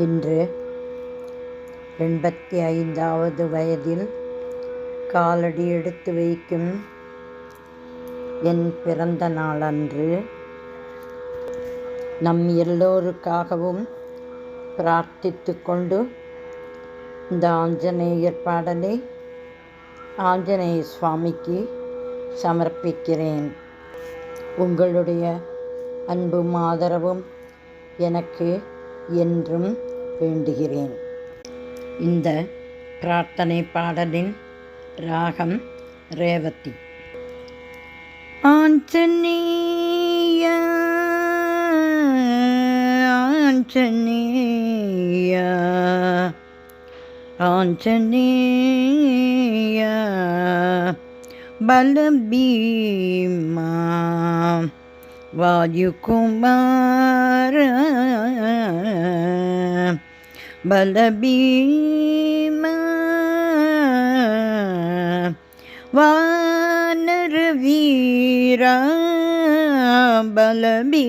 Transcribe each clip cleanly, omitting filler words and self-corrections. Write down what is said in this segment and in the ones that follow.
இன்று 85வது வயதில் காலடி எடுத்து வைக்கும் என் பிறந்த நாளன்று நம் எல்லோருக்காகவும் பிரார்த்தித்து கொண்டு இந்த ஆஞ்சநேயர் பாடலை ஆஞ்சநேய சுவாமிக்கு சமர்ப்பிக்கிறேன். உங்களுடைய அன்பும் ஆதரவும் எனக்கு என்றும் வேண்டுகிறேன். இந்த பிரார்த்தனை பாடலின் ராகம் ரேவதி. ஆஞ்சநேய ஆஞ்சநேய ஆஞ்சநேய பலபீமா வாயுகுமார பலபீமா வானர வீரா பலபீமா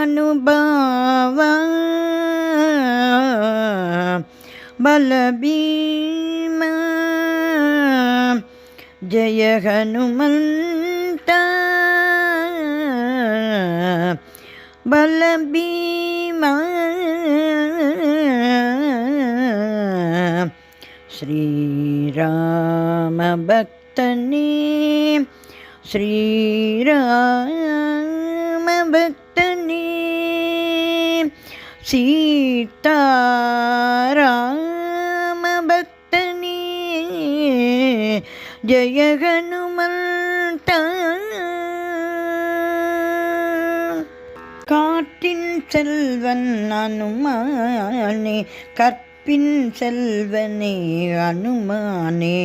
மகானுபாவா பலபீமா ஜய ஹனுமந்த பலபீமா ஸ்ரீராம பக்தனே ஸ்ரீராம பக்தனே சீதாராம பக்தனே ஜய ஹனுமந்த. காட்டின் செல்வன் அனுமானே கற்பின் செல்வனே அனுமானே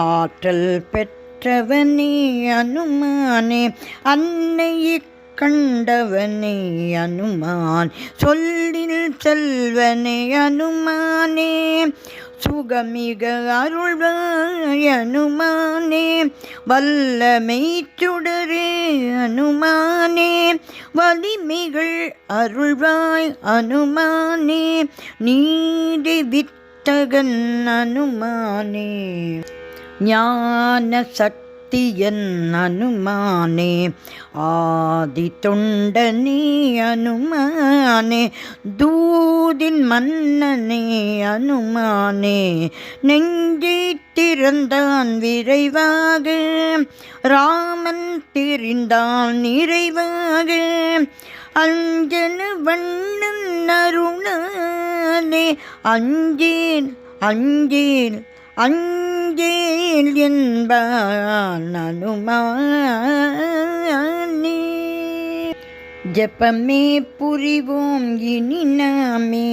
ஆற்றல் பெற்றவனே அனுமானே அன்னை கண்டவனே அனுமான் சொல்லில் செல்வனே அனுமானே சுகமிக அருள்வாய் அனுமானே வல்லமை சுடரே அனுமானே வலிமிகள் அருள்வாய் அனுமானே நீதி வித்தகன் அனுமானே ஞான சக்தியன் அனுமானே ஆதி தொண்டனே அனுமானே தூதின் மன்னனே அனுமானே நெஞ்சை திறந்தான் விரைவாக ராமன் தெரிந்தான் நிறைவாக அஞ்சன வண்ணன் அருணானே அஞ்சேல் அஞ்சேல் அஞ்சேல் என்பான் அனுமானே. ஜபமே புரிவோம் இனி நாமே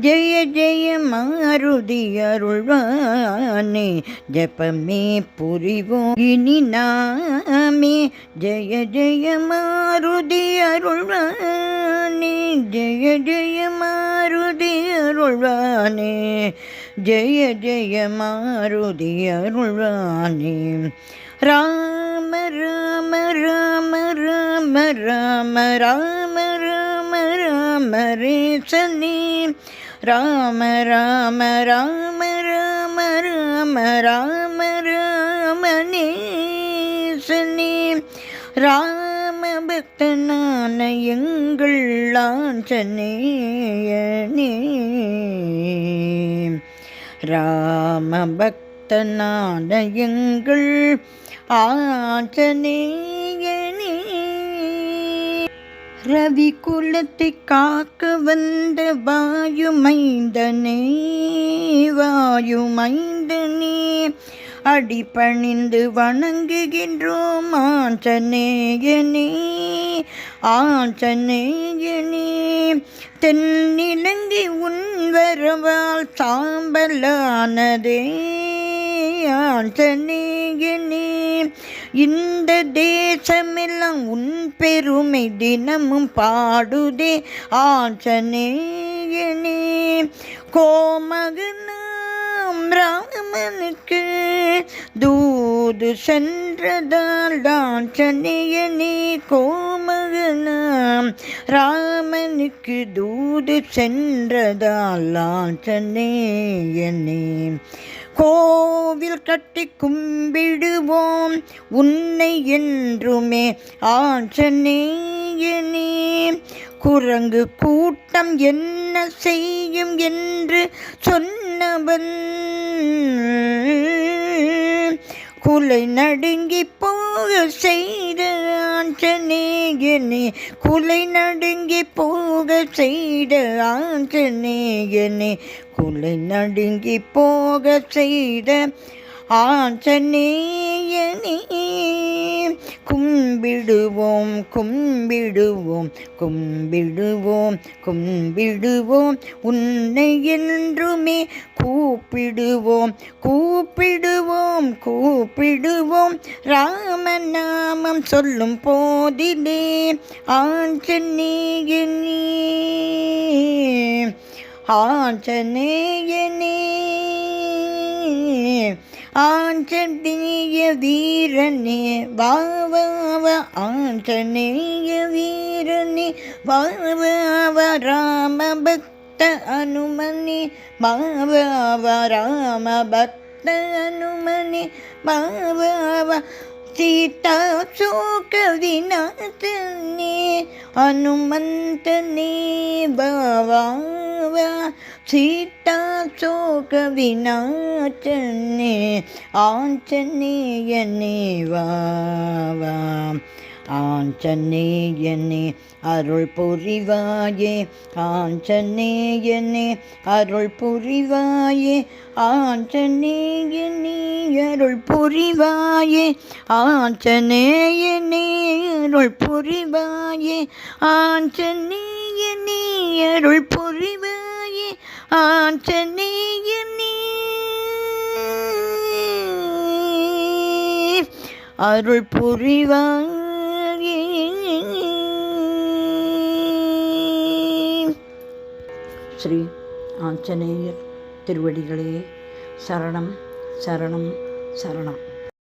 ஜெய ஜெய மாருதி அருள்வானே ஜபமே புரிவோம் இனி நாமே ஜெய ஜெய மாருதி அருள்வானே ஜெய ஜெய மாருதி அருள்வானே ஜெய ஜெய மாருதி அருள்வானே. ராம ராம ராம ராம ராம ராம ராம ராம ரேசனே ராம ராம ராம ராம ராம ராம ராமனேசனே ராம பக்தனான எங்கள் ஆஞ்சநேயனே ராம பக்தனான எங்கள் ஆஞ்சநேயனே. ரவி குலத்தை காக்க வந்த வாயுமைந்தனே வாயுமைந்தனே அடிபணிந்து வணங்குகின்றோம் ஆஞ்சநேயனே ஆஞ்சநேயனே. தென்னிலங்கை உன் வரவால் சாம்பலானதே ஆஞ்சநேயனே இந்த தேசமெல்லாம் உன் பெருமை தினமும் பாடுதே ஆஞ்சநேயனே. கோமகனாம் ராமனுக்கு தூது சென்றதால் ஆஞ்சநேயனே கோமக நாம் ராமனுக்கு தூது சென்றதால் ஆஞ்சநேயனே கோவில் கட்டி கும்பிடுவோம் உன்னை என்றுமே ஆஞ்சநேயனே குரங்கு கூட்டம் என்ன செய்யும் என்று சொன்னவன் குலை நடுங்கி போக செய்த ஆஞ்சநேயனே குலை நடுங்கி போக செய்த ஆஞ்சநேயனே குலை நடுங்கி போக செய்த ஆஞ்சநேயனே கும்பிடுவோம் கும்பிடுவோம் கும்பிடுவோம் கும்பிடுவோம் உன்னை என்றுமே கூப்பிடுவோம் கூப்பிடுவோம் கூப்பிடுவோம் ராமநாமம் சொல்லும் போதிலே ஆஞ்சநேயனே ஆஞ்சநேயனே ஆஞ்சநேய வீரனே வா வா வா ஆஞ்சநேய வீரனே வா வா வா ராம பக்த அனுமனே வா வா வா ராம பக்த அனுமனே வா வா வா சீதா சோக விநாசனே ஹனுமந்தனே வா வா வா சீதா சோக விநாசனே ஆஞ்சநேயனே வா வா ஆஞ்சநேயனே அருள் புரிவாயே ஆஞ்சநேயனே அருள் புரிவாயே ஆஞ்சநேயனே அருள் புரிவாயே ஆஞ்சநேயனே அருள் புரிவாயே ஆஞ்சநேயனே அருள் புரிவாயே ஆஞ்சநேயனே அருள் புரிவாயே. ஸ்ரீ ஆஞ்சநேயர் திருவடிகளே சரணம் சரணம் சரணம்.